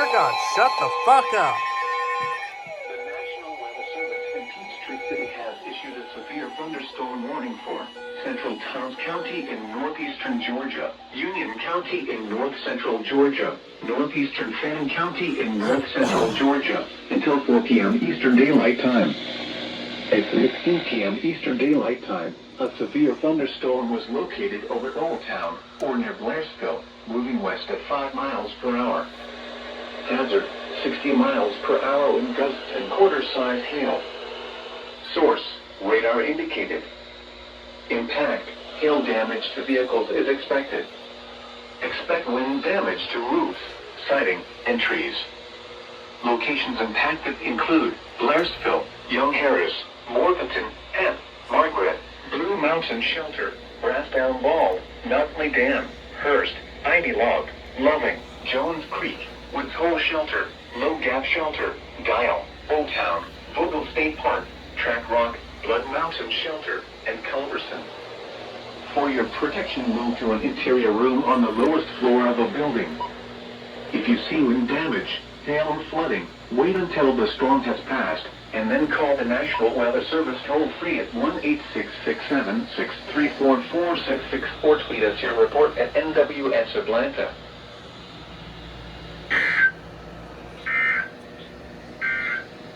Dear God, shut the fuck up. The National Weather Service in Peachtree City has issued a severe thunderstorm warning for Central Towns County in northeastern Georgia, Union County in north-central Georgia, northeastern Fannin County in north-central Georgia, until 4 p.m. Eastern Daylight Time. At 6 p.m. Eastern Daylight Time, a severe thunderstorm was located over Old Town, or near Blairsville, moving west at 5 miles per hour. Hazard, 60 miles per hour in gusts and quarter-sized hail. Source, radar indicated. Impact, hail damage to vehicles is expected. Expect wind damage to roofs, siding, and trees. Locations impacted include Blairsville, Young Harris, Morganton, and Margaret, Blue Mountain Shelter, Brassdown Bald, Nutley Dam, Hurst, Ivy Log, Loving, Jones Creek, Woods Hole Shelter, Low Gap Shelter, Dial, Old Town, Vogel State Park, Track Rock, Blood Mountain Shelter, and Culberson. For your protection, move to an interior room on the lowest floor of a building. If you see wind damage, hail or flooding, wait until the storm has passed, and then call the National Weather Service toll-free at 1-866-7-634-4664 or tweet us your report at NWS Atlanta.